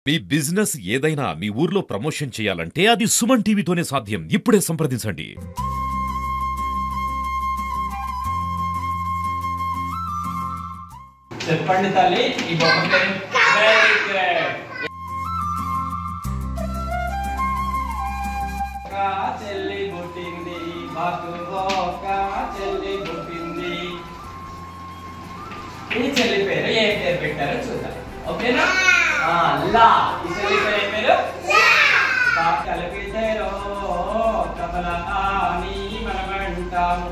మీ business ఏదైనా మీ ఊర్లో promotion చేయాలంటే అది సుమన్ టీవీతోనే సాధ్యం. ఇప్పుడే సంప్రదించండి. చెప్పండి తల్లి, ఈ బొమ్మ పేరు వెరీ గుడ్. చెల్లి పుట్టింది, బాకు ఒక చెల్లి పుట్టింది. ఈ చెల్లి పేరు ఏ పేరు పెట్టారో చూద్దాం. ఓకేనా? లా. ఈ చెల్లి పేరు ఏ పేరు? కలిపితేరో కమల అని మనం అంటాము.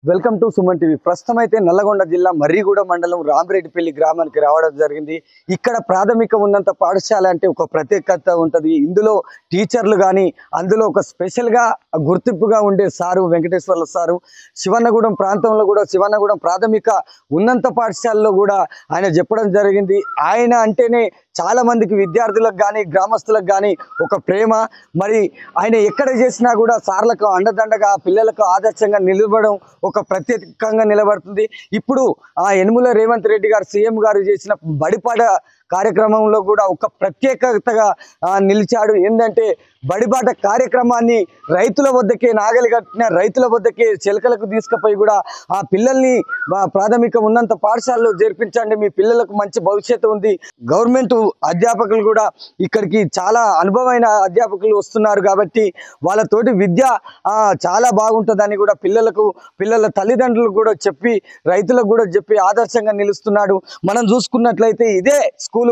Welcome to Suman TV. ప్రస్తుతం అయితే నల్లగొండ జిల్లా మర్రిగూడ మండలం రామిరెడ్డిపల్లి గ్రామానికి రావడం జరిగింది. ఇక్కడ ప్రాథమిక ఉన్నంత పాఠశాల అంటే ఒక ప్రత్యేకత ఉంటుంది. ఇందులో టీచర్లు కానీ అందులో ఒక స్పెషల్గా గుర్తింపుగా ఉండే సారు వెంకటేశ్వర్ల సారు శివన్నగూడెం ప్రాంతంలో కూడా శివన్నగూడెం ప్రాథమిక ఉన్నంత పాఠశాలలో కూడా ఆయన చెప్పడం జరిగింది. ఆయన అంటేనే చాలా మందికి విద్యార్థులకు కానీ గ్రామస్తులకు కానీ ఒక ప్రేమ. మరి ఆయన ఎక్కడ చేసినా కూడా సార్లకు అండదండగా పిల్లలకు ఆదర్శంగా నిలబడడం ఒక ప్రత్యేకంగా నిలబడుతుంది. ఇప్పుడు యనుమల రేవంత్ రెడ్డి గారు సీఎం గారు చేసిన బడిపాట కార్యక్రమంలో కూడా ఒక ప్రత్యేకతగా నిలిచాడు. ఏంటంటే బడిబాట కార్యక్రమాన్ని రైతుల వద్దకే నాగలి కట్టిన రైతుల వద్దకే చిలకలకు తీసుకుపోయి కూడా ఆ పిల్లల్ని ప్రాథమిక ఉన్నంత పాఠశాలలో చేర్పించండి, మీ పిల్లలకు మంచి భవిష్యత్తు ఉంది. గవర్నమెంట్ అధ్యాపకులు కూడా ఇక్కడికి చాలా అనుభవమైన అధ్యాపకులు వస్తున్నారు కాబట్టి వాళ్ళతోటి విద్య చాలా బాగుంటుందని కూడా పిల్లల తల్లిదండ్రులకు కూడా చెప్పి రైతులకు కూడా చెప్పి ఆదర్శంగా నిలుస్తున్నాడు. మనం చూసుకున్నట్లయితే ఇదే స్కూల్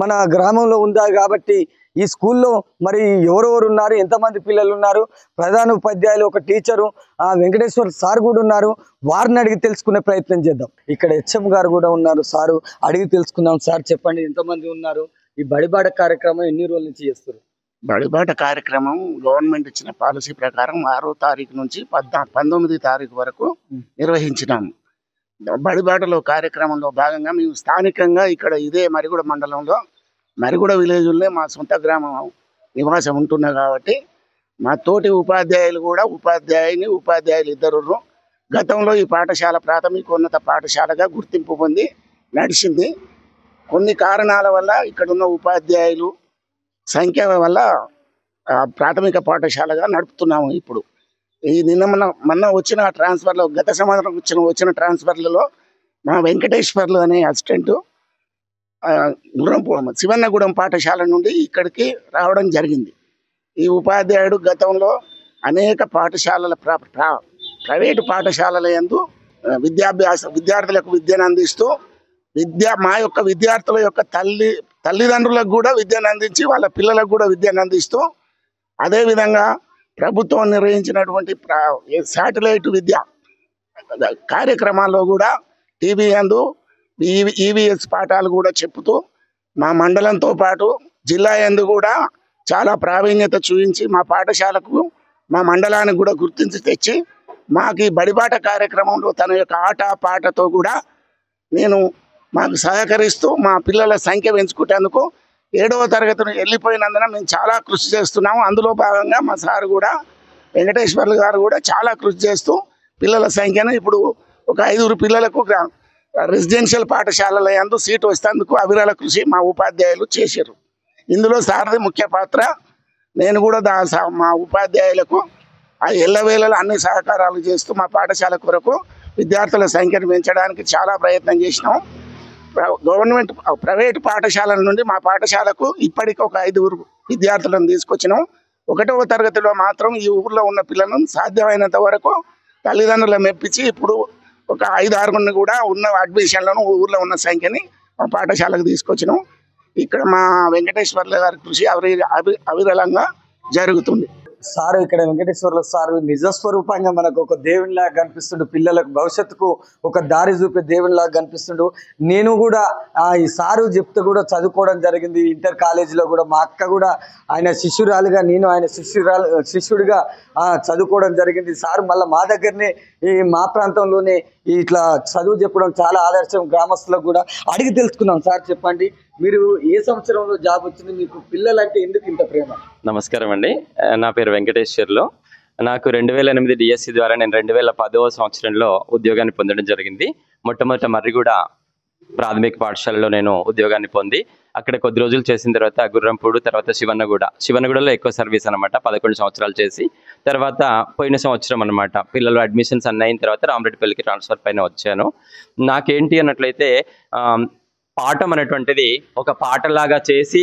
మన గ్రామంలో ఉందా కాబట్టి ఈ స్కూల్లో మరి ఎవరెవరు ఉన్నారు, ఎంతమంది పిల్లలు ఉన్నారు, ప్రధాన ఉపాధ్యాయులు ఒక టీచరు వెంకటేశ్వర్ సార్ కూడా ఉన్నారు. వారిని అడిగి తెలుసుకునే ప్రయత్నం చేద్దాం. ఇక్కడ హెచ్ఎం గారు కూడా ఉన్నారు. సారు అడిగి తెలుసుకుందాం. సార్ చెప్పండి, ఎంతమంది ఉన్నారు? ఈ బడిబాట కార్యక్రమం ఎన్ని రోజుల నుంచి చేస్తారు? బడిబాట కార్యక్రమం గవర్నమెంట్ ఇచ్చిన పాలసీ ప్రకారం 6వ తారీఖు నుంచి 19వ తారీఖు వరకు నిర్వహించినాము. బడిబాటలో కార్యక్రమంలో భాగంగా మేము స్థానికంగా ఇక్కడ ఇదే మరిగూడ మండలంలో మరిగూడ విలేజ్లో మా సొంత గ్రామం నివాసం ఉంటున్నా కాబట్టి మా తోటి ఉపాధ్యాయులు కూడా ఉపాధ్యాయులు ఇద్దరు గతంలో ఈ పాఠశాల ప్రాథమికోన్నత పాఠశాలగా గుర్తింపు పొంది నడిచింది. కొన్ని కారణాల వల్ల ఇక్కడున్న ఉపాధ్యాయులు సంఖ్య వల్ల ప్రాథమిక పాఠశాలగా నడుపుతున్నాము. ఇప్పుడు ఈ మొన్న వచ్చిన ట్రాన్స్ఫర్లో గత సంవత్సరం వచ్చిన ట్రాన్స్ఫర్లలో మా వెంకటేశ్వర్లు అనే అసిస్టెంట్ శివన్నగూడెం పాఠశాల నుండి ఇక్కడికి రావడం జరిగింది. ఈ ఉపాధ్యాయుడు గతంలో అనేక పాఠశాలల ప్రైవేటు పాఠశాలల యందు విద్యార్థులకు విద్యను అందిస్తూ మా యొక్క విద్యార్థుల యొక్క తల్లిదండ్రులకు కూడా విద్యను అందించి వాళ్ళ పిల్లలకు కూడా విద్యను అందిస్తూ అదేవిధంగా ప్రభుత్వం నిర్వహించినటువంటి శాటిలైట్ విద్య కార్యక్రమాల్లో కూడా టీవీ యందు ఈవీఎస్ పాఠాలు కూడా చెప్పుతూ మా మండలంతో పాటు జిల్లా యందు కూడా చాలా ప్రావీణ్యత చూపించి మా పాఠశాలకు మా మండలానికి కూడా గుర్తించి తెచ్చి మాకు ఈ బడిబాట కార్యక్రమంలో తన యొక్క ఆట పాటతో కూడా మాకు సహకరిస్తూ మా పిల్లల సంఖ్య పెంచుకునేందుకు 7వ తరగతిని వెళ్ళిపోయినందున మేము చాలా కృషి చేస్తున్నాము. అందులో భాగంగా మా సార్ కూడా వెంకటేశ్వర్లు గారు కూడా చాలా కృషి చేస్తూ పిల్లల సంఖ్యను ఇప్పుడు ఒక 5 పిల్లలకు రెసిడెన్షియల్ పాఠశాలల యందు సీటు వచ్చేందుకు అవిరళ కృషి మా ఉపాధ్యాయులు చేశారు. ఇందులో సార్ది ముఖ్య పాత్ర. నేను కూడా మా ఉపాధ్యాయులకు ఎల్లవేళలా అన్ని సహకారాలు చేస్తూ మా పాఠశాల కొరకు విద్యార్థుల సంఖ్యను పెంచడానికి చాలా ప్రయత్నం చేసినాం. గవర్నమెంట్ ప్రైవేటు పాఠశాలల నుండి మా పాఠశాలకు ఇప్పటికి ఒక 5 విద్యార్థులను తీసుకొచ్చినాం. 1వ తరగతిలో మాత్రం ఈ ఊర్లో ఉన్న పిల్లలను సాధ్యమైనంత వరకు తల్లిదండ్రుల మెప్పించి ఇప్పుడు ఒక 5-6 కూడా ఉన్న అడ్మిషన్లను ఊర్లో ఉన్న సంఖ్యని మా పాఠశాలకు తీసుకొచ్చినాం. ఇక్కడ మా వెంకటేశ్వర్ల గారి కృషి అవిరళంగా జరుగుతుంది. సారు ఇక్కడ వెంకటేశ్వర్ల సారు నిజస్వరూపంగా మనకు ఒక దేవునిలాగా కనిపిస్తుండు. పిల్లలకు భవిష్యత్తుకు ఒక దారి చూపే దేవునిలాగా కనిపిస్తుండు. నేను కూడా ఈ సారు చెప్తే కూడా చదువుకోవడం జరిగింది. ఇంటర్ కాలేజీలో కూడా మా అక్క కూడా ఆయన శిష్యురాలుగా, నేను ఆయన శిష్యుడిగా చదువుకోవడం జరిగింది. సారు మళ్ళీ మా దగ్గరనే మా ప్రాంతంలోనే ఇట్లా చదువు చెప్పడం చాలా ఆదర్శం. గ్రామస్తులకు కూడా అడిగి తెలుసుకున్నాం. సార్ చెప్పండి, మీరు ఏ సంవత్సరంలో జాబ్ వచ్చింది, మీకు పిల్లలంటే ఎందుకు ఇంత ప్రేమ? నమస్కారం అండి, నా పేరు వెంకటేశ్వర్లు. నాకు 2008 డిఎస్సి ద్వారా నేను 2010వ సంవత్సరంలో ఉద్యోగాన్ని పొందడం జరిగింది. మొట్టమొదట మర్రిగూడ ప్రాథమిక పాఠశాలలో నేను ఉద్యోగాన్ని పొంది అక్కడ కొద్ది రోజులు చేసిన తర్వాత గుర్రంపూడు, తర్వాత శివన్నగూడలో ఎక్కువ సర్వీస్ అనమాట. 11 సంవత్సరాలు చేసి తర్వాత పోయిన సంవత్సరం అనమాట పిల్లలు అడ్మిషన్స్ అన్నీ అయిన తర్వాత రామరెడ్డిపల్లికి ట్రాన్స్ఫర్ పైన వచ్చాను. నాకేంటి అన్నట్లయితే పాఠం అనేటువంటిది ఒక పాటలాగా చేసి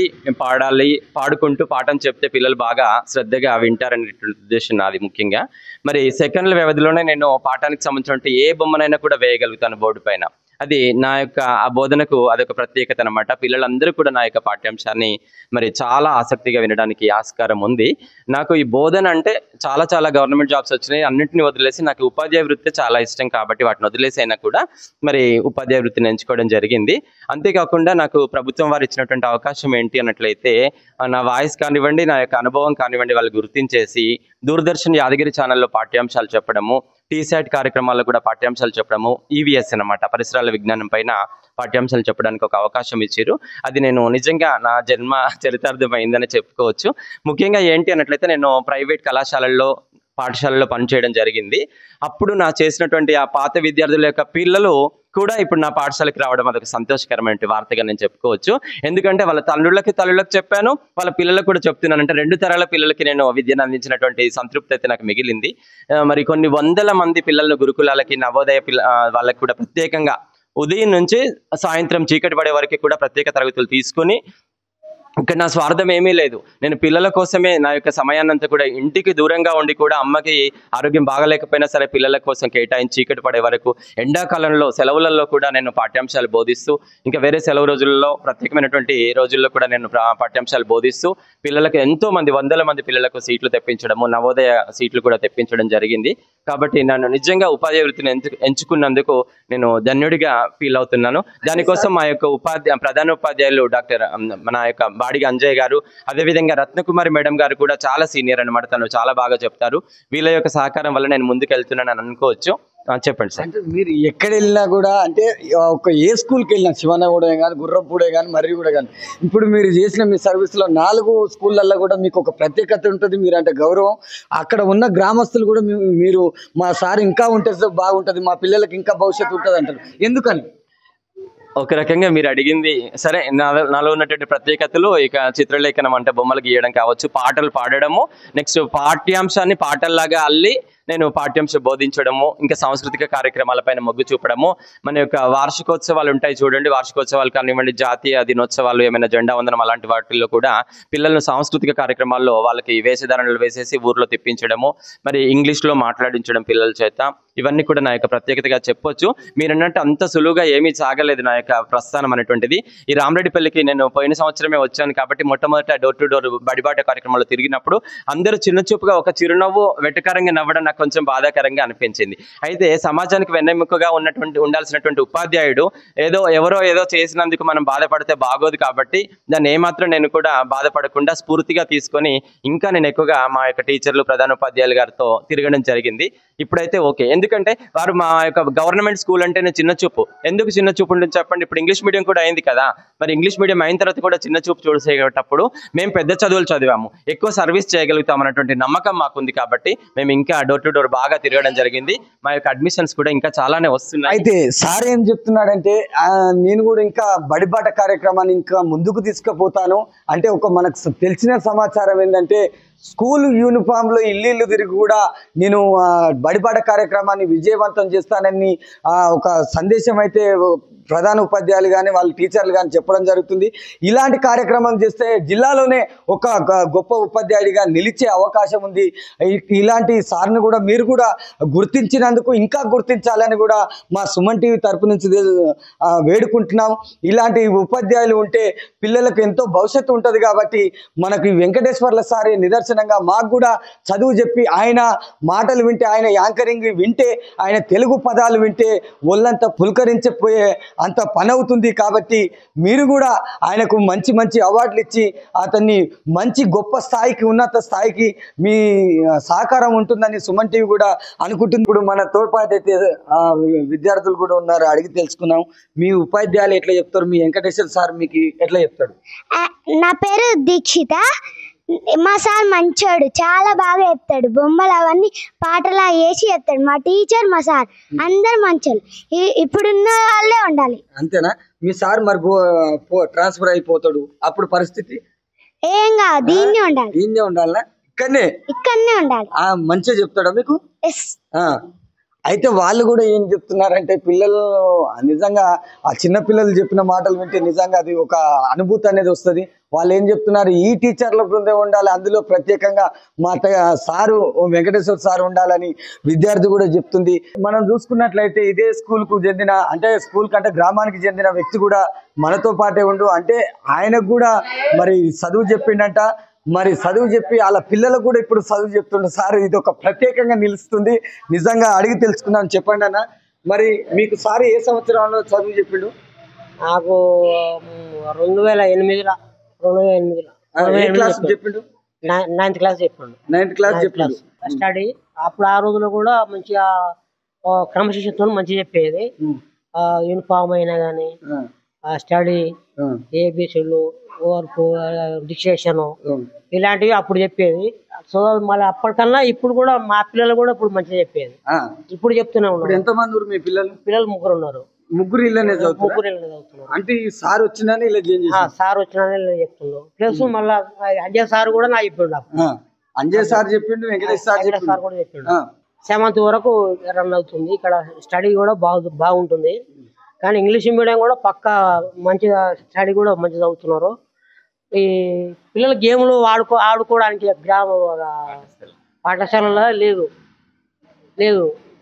పాడుకుంటూ పాఠం చెప్తే పిల్లలు బాగా శ్రద్ధగా వింటారనేటువంటి ఉద్దేశం నాది ముఖ్యంగా. మరి సెకండ్ల వ్యవధిలోనే నేను పాఠానికి సంబంధించిన ఏ బొమ్మనైనా కూడా వేయగలుగుతాను బోర్డు పైన. అది నా యొక్క ఆ బోధనకు అదొక ప్రత్యేకత అనమాట. పిల్లలందరూ కూడా నా యొక్క పాఠ్యాంశాన్ని మరి చాలా ఆసక్తిగా వినడానికి ఆస్కారం ఉంది. నాకు ఈ బోధన అంటే చాలా గవర్నమెంట్ జాబ్స్ వచ్చినాయి, అన్నింటినీ వదిలేసి నాకు ఉపాధ్యాయ వృత్తి చాలా ఇష్టం కాబట్టి వాటిని వదిలేసి అయినా కూడా మరి ఉపాధ్యాయ వృత్తిని ఎంచుకోవడం జరిగింది. అంతేకాకుండా నాకు ప్రభుత్వం వారు ఇచ్చినటువంటి అవకాశం ఏంటి అన్నట్లయితే నా వాయిస్ కానివ్వండి, నా యొక్క అనుభవం కానివ్వండి వాళ్ళు గుర్తించేసి దూరదర్శన్ యాదగిరి ఛానల్లో పాఠ్యాంశాలు చెప్పడము, టీశాట్ కార్యక్రమాల్లో కూడా పాఠ్యాంశాలు చెప్పడము, ఈవీఎస్ అన్నమాట పరిసరాల విజ్ఞానం పైన పాఠ్యాంశాలు చెప్పడానికి ఒక అవకాశం ఇచ్చారు. అది నేను నిజంగా నా జన్మ చరితార్థమైందని చెప్పుకోవచ్చు. ముఖ్యంగా ఏంటి అన్నట్లయితే నేను ప్రైవేట్ పాఠశాలలో పనిచేయడం జరిగింది. అప్పుడు నా చేసినటువంటి ఆ పాత విద్యార్థుల యొక్క పిల్లలు కూడా ఇప్పుడు నా పాఠశాలకు రావడం అదొక సంతోషకరమైన వార్తగా నేను చెప్పుకోవచ్చు. ఎందుకంటే వాళ్ళ తల్లుళ్ళకి చెప్పాను, వాళ్ళ పిల్లలకు కూడా చెప్తున్నాను. అంటే 2 తరాల పిల్లలకి నేను విద్యను అందించినటువంటి సంతృప్తి అయితే నాకు మిగిలింది. మరి కొన్ని వందల మంది పిల్లలను గురుకులాలకి, నవోదయ వాళ్ళకి కూడా ప్రత్యేకంగా ఉదయం నుంచి సాయంత్రం చీకటి పడే వరకు కూడా ప్రత్యేక తరగతులు తీసుకుని ఇక్కడ నా స్వార్థం ఏమీ లేదు. నేను పిల్లల కోసమే నా యొక్క సమయాన్నంతా కూడా ఇంటికి దూరంగా ఉండి కూడా అమ్మకి ఆరోగ్యం బాగలేకపోయినా సరే పిల్లల కోసం కేటాయించి చీకటి పడే వరకు ఎండాకాలంలో సెలవులలో కూడా నేను పాఠ్యాంశాలు బోధిస్తూ, ఇంకా వేరే సెలవు రోజుల్లో ప్రత్యేకమైనటువంటి రోజుల్లో కూడా నేను పాఠ్యాంశాలు బోధిస్తూ పిల్లలకు ఎంతో మంది వందల మంది పిల్లలకు సీట్లు తెప్పించడము, నవోదయ సీట్లు కూడా తెప్పించడం జరిగింది. కాబట్టి నన్ను నిజంగా ఉపాధ్యాయ వృత్తిని ఎంచుకున్నందుకు నేను ధన్యుడిగా ఫీల్ అవుతున్నాను. దానికోసం మా యొక్క ప్రధాన ఉపాధ్యాయులు డాక్టర్ మన యొక్క బాడిగ అంజయ్ గారు, అదేవిధంగా రత్నకుమారి మేడం గారు కూడా చాలా సీనియర్ అనమాట. తను చాలా బాగా చెప్తారు. వీళ్ళ యొక్క సహకారం వల్ల నేను ముందుకు వెళ్తున్నాను అనుకోవచ్చు. చెప్పండి సార్. అంటే మీరు ఎక్కడ వెళ్ళినా కూడా అంటే ఒక ఏ స్కూల్కి వెళ్ళినా శివన్నగూడే కానీ, గుర్రంపూడే కానీ, మర్రిగూడ కానీ, ఇప్పుడు మీరు చేసిన మీ సర్వీస్లో 4 స్కూళ్ళల్లో కూడా మీకు ఒక ప్రత్యేకత ఉంటుంది. మీరు అంటే గౌరవం. అక్కడ ఉన్న గ్రామస్తులు కూడా మీరు మా సార్ ఇంకా ఉంటే బాగుంటుంది, మా పిల్లలకి ఇంకా భవిష్యత్తు ఉంటుంది అంటారు. ఎందుకని? ఒక రకంగా మీరు అడిగింది సరే. నాలో ఉన్నటువంటి ప్రత్యేకతలు ఇక చిత్రలేఖనం అంటే బొమ్మలు గీయడం కావచ్చు, పాటలు పాడడము, నెక్స్ట్ పాఠ్యాంశాన్ని పాటల్లాగా అల్లి నేను పాఠ్యాంశం బోధించడము, ఇంకా సాంస్కృతిక కార్యక్రమాలపైన మొగ్గు చూపడము. మన యొక్క వార్షికోత్సవాలు ఉంటాయి చూడండి, వార్షికోత్సవాలు కానివ్వండి, జాతీయ దినోత్సవాలు, ఏమైనా జెండా వందనం అలాంటి వాటిల్లో కూడా పిల్లలను సాంస్కృతిక కార్యక్రమాల్లో వాళ్ళకి వేషధారణలు వేసేసి ఊర్లో తిప్పించడము, మరి ఇంగ్లీష్లో మాట్లాడించడం పిల్లల చేత, ఇవన్నీ కూడా నా యొక్క ప్రత్యేకతగా చెప్పొచ్చు. మీరు అన్నట్టు అంత సులువుగా ఏమీ సాగలేదు నా యొక్క ప్రస్థానం అనేటువంటిది. ఈ రామరెడ్డిపల్లికి నేను పోయిన సంవత్సరమే వచ్చాను కాబట్టి మొట్టమొదట డోర్ టు డోర్ బడిబాట కార్యక్రమాల్లో తిరిగినప్పుడు అందరూ చిన్నచూపుగా ఒక చిరునవ్వు వెటకారంగా నవ్వడం నాకు కొంచెం బాధాకరంగా అనిపించింది. అయితే సమాజానికి వెన్నెముకగా ఉండాల్సినటువంటి ఉపాధ్యాయుడు ఎవరో ఏదో చేసినందుకు మనం బాధపడితే బాగోదు కాబట్టి దాన్ని ఏమాత్రం నేను కూడా బాధపడకుండా స్ఫూర్తిగా తీసుకొని ఇంకా నేను ఎక్కువగా మా యొక్క టీచర్లు, ప్రధాన ఉపాధ్యాయులు గారితో తిరగడం జరిగింది. ఇప్పుడైతే ఓకే. ఎందుకంటే వారు మా యొక్క గవర్నమెంట్ స్కూల్ అంటేనే చిన్న చూపు. ఎందుకు చిన్న చూపు ఉంటుంది చెప్పండి? ఇప్పుడు ఇంగ్లీష్ మీడియం కూడా అయింది కదా, మరి ఇంగ్లీష్ మీడియం అయిన తర్వాత కూడా చిన్న చూపు చూసేటప్పుడు మేము పెద్ద చదువులు చదివాము, ఎక్కువ సర్వీస్ చేయగలుగుతాం అన్నటువంటి నమ్మకం మాకుంది కాబట్టి మేము ఇంకా డోర్ టు డోర్ బాగా తిరగడం జరిగింది. మా యొక్క అడ్మిషన్స్ కూడా ఇంకా చాలానే వస్తున్నాయి. అయితే సార్ ఏం చెప్తున్నాడంటే నేను కూడా ఇంకా బడిబాట కార్యక్రమాన్ని ఇంకా ముందుకు తీసుకుపోతాను అంటే, ఒక మనకు తెలిసిన సమాచారం ఏంటంటే స్కూల్ యూనిఫామ్లో ఇల్లు తిరిగి కూడా నేను బడిబాట కార్యక్రమాన్ని విజయవంతం చేస్తానని ఒక సందేశం అయితే ప్రధాన ఉపాధ్యాయులు కానీ వాళ్ళ టీచర్లు కానీ చెప్పడం జరుగుతుంది. ఇలాంటి కార్యక్రమం చేస్తే జిల్లాలోనే ఒక గొప్ప ఉపాధ్యాయుడిగా నిలిచే అవకాశం ఉంది. ఇలాంటి సార్ని కూడా మీరు కూడా గుర్తించినందుకు ఇంకా గుర్తించాలని కూడా మా సుమన్ టీవీ తరపు నుంచి వేడుకుంటున్నాం. ఇలాంటి ఉపాధ్యాయులు ఉంటే పిల్లలకు ఎంతో భవిష్యత్తు ఉంటుంది కాబట్టి మనకి వెంకటేశ్వర్ల సారే నిదర్శనంగా. మాకు కూడా చదువు చెప్పి ఆయన మాటలు వింటే, ఆయన యాంకరింగ్ వింటే, ఆయన తెలుగు పదాలు వింటే ఒళ్ళంతా పులకరించిపోయే అంత పని అవుతుంది. కాబట్టి మీరు కూడా ఆయనకు మంచి మంచి అవార్డులు ఇచ్చి అతన్ని మంచి గొప్ప స్థాయికి, ఉన్నత స్థాయికి మీ సహకారం ఉంటుందని సుమన్ టీవీ కూడా అనుకుంటుంది. ఇప్పుడు మన తోడ్పాటు అయితే విద్యార్థులు కూడా ఉన్నారు, అడిగి తెలుసుకున్నాం. మీ ఉపాధ్యాయులు ఎట్లా చెప్తారు? మీ వెంకటేశ్వర సార్ మీకు ఎట్లా చెప్తాడు? నా పేరు దీక్షిత. మా సార్ మంచోడు, చాలా బాగా చెప్తాడు. బొమ్మలు అవన్నీ పాటలా వేసి చెప్తాడు. మా టీచర్, మా సార్ అందరు మంచోళ్ళు. ఇప్పుడున్న వాళ్ళే ఉండాలి. అంతేనా? మీ సార్ మరి ట్రాన్స్ఫర్ అయిపోతాడు, అప్పుడు పరిస్థితి ఏం కాదు, దీన్నే ఉండాలి. దీన్నే ఉండాలా? ఇక్కడనే ఉండాలి. మంచిగా చెప్తాడా మీకు? ఎస్. అయితే వాళ్ళు కూడా ఏం చెప్తున్నారంటే పిల్లలు నిజంగా ఆ చిన్న పిల్లలు చెప్పిన మాటలు వింటే నిజంగా అది ఒక అనుభూతి అనేది వస్తుంది. వాళ్ళు ఏం చెప్తున్నారు, ఈ టీచర్ల బృందే ఉండాలి, అందులో ప్రత్యేకంగా మా సారు వెంకటేశ్వర సార్ ఉండాలని విద్యార్థి కూడా చెప్తుంది. మనం చూసుకున్నట్లయితే ఇదే స్కూల్కు చెందిన, అంటే స్కూల్ కంటే గ్రామానికి చెందిన వ్యక్తి కూడా మనతో పాటే ఉండు, అంటే ఆయనకు కూడా మరి చదువు చెప్పిండంట. మరి చదువు చెప్పి వాళ్ళ పిల్లలకు కూడా ఇప్పుడు చదువు చెప్తుండే సార్, ఇది ఒక ప్రత్యేకంగా నిలుస్తుంది. నిజంగా అడిగి తెలుసుకుందాం. చెప్పండి అన్న, మరి మీకు సార్ ఏ సంవత్సరంలో చదువు చెప్పిండు? నాకు 2008లో చెప్పిండు. 9th క్లాస్ చెప్పిండు. 9th క్లాస్ చెప్పిండు స్టడీ. అప్పుడు ఆ రోజుల్లో కూడా మంచిగా క్రమశిక్షణతో మంచిగా చెప్పేది. యూనిఫామ్ అయినా కానీ స్టడీ, ఏబిసిలు, ఓర్పు, డిక్షేషన్ ఇలాంటివి అప్పుడు చెప్పేది. సో మళ్ళీ అప్పటికన్నా ఇప్పుడు కూడా మా పిల్లలు కూడా ఇప్పుడు మంచిగా చెప్పేది. ఇప్పుడు చెప్తూనే ఉన్నారు. ఎంతమంది మీ పిల్లలు? పిల్లలు 3 ఉన్నారు. ముగ్గురు ఇళ్ళనే చదువుతున్నారు. అంటే ఈ సార్ వచ్చినానే సార్ వచ్చినానే చెప్తున్నాడు. ప్లస్ మళ్ళా అంజయ్ సార్ కూడా నాకు చెప్పిండు. అంజయ్ సార్ చెప్పిండు, వెంకటేష్ సార్ కూడా చెప్పిండు. 7th వరకు రన్ అవుతుంది. ఇక్కడ స్టడీ కూడా బాగుంటుంది. కానీ ఇంగ్లీష్ మీడియం కూడా పక్కా మంచిగా స్టడీ కూడా మంచిగా చదువుతున్నారు. ఈ పిల్లల గేమ్లు ఆడుకోవడానికి గ్రామ పాఠశాలలో లేదు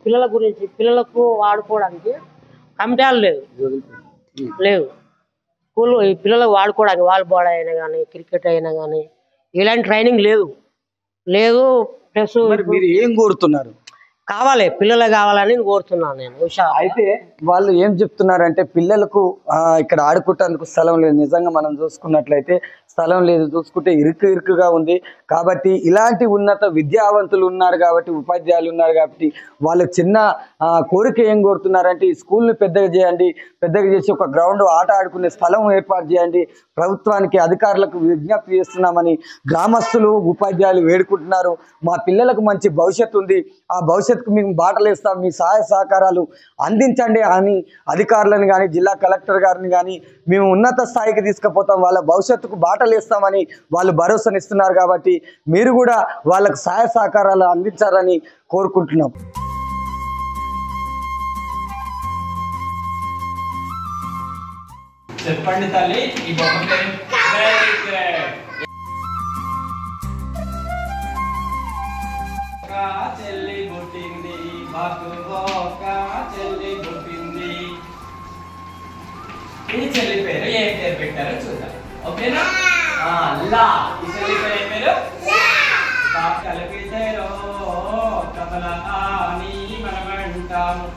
పిల్లల గురించి, పిల్లలకు ఆడుకోవడానికి కమిటీలు లేవు. స్కూల్ పిల్లలకు ఆడుకోవడానికి వాలీబాల్ అయినా కానీ, క్రికెట్ అయినా కానీ ఇలాంటి ట్రైనింగ్ లేదు. ప్లస్ మీరు ఏం కోరుతున్నారు? పిల్లలు కావాలని కోరుతున్నాను నేను. అయితే వాళ్ళు ఏం చెప్తున్నారంటే పిల్లలకు ఇక్కడ ఆడుకోవటానికి స్థలం లేదు. నిజంగా మనం చూసుకున్నట్లయితే స్థలం లేదు, చూసుకుంటే ఇరుకుగా ఉంది. కాబట్టి ఇలాంటి ఉన్నత విద్యావంతులు ఉన్నారు కాబట్టి, ఉపాధ్యాయులు ఉన్నారు కాబట్టి వాళ్ళు చిన్న కోరిక ఏం కోరుతున్నారంటే ఈ స్కూల్ని పెద్దగా చేసి ఒక గ్రౌండ్ ఆట ఆడుకునే స్థలం ఏర్పాటు చేయండి, ప్రభుత్వానికి అధికారులకు విజ్ఞప్తి చేస్తున్నామని గ్రామస్తులు ఉపాధ్యాయులు వేడుకుంటున్నారు. మా పిల్లలకు మంచి భవిష్యత్తు ఉంది, ఆ భవిష్యత్తుకు మేము బాటలు వేస్తాం, మీ సహాయ సహకారాలు అందించండి అని అధికారులను కానీ, జిల్లా కలెక్టర్ గారిని కానీ మేము ఉన్నత స్థాయికి తీసుకుపోతాం, వాళ్ళ భవిష్యత్తుకు బాటలు వేస్తామని వాళ్ళు భరోసానిస్తున్నారు. కాబట్టి మీరు కూడా వాళ్ళకు సహాయ సహకారాలు అందించాలని కోరుకుంటున్నాం. చెప్పండి తల్లి, ఈ బొమ్మ పేరు? Very good. చెల్లి పుట్టింది, చెల్లి పుట్టింది. ఈ చెల్లి పేరు ఏ పేరు పెట్టారో చూద్దాం. ఓకేనా? లా. ఈ చెల్లి పేరు ఏ పేరు? కలిపితే కమల అని మనం అంటాము.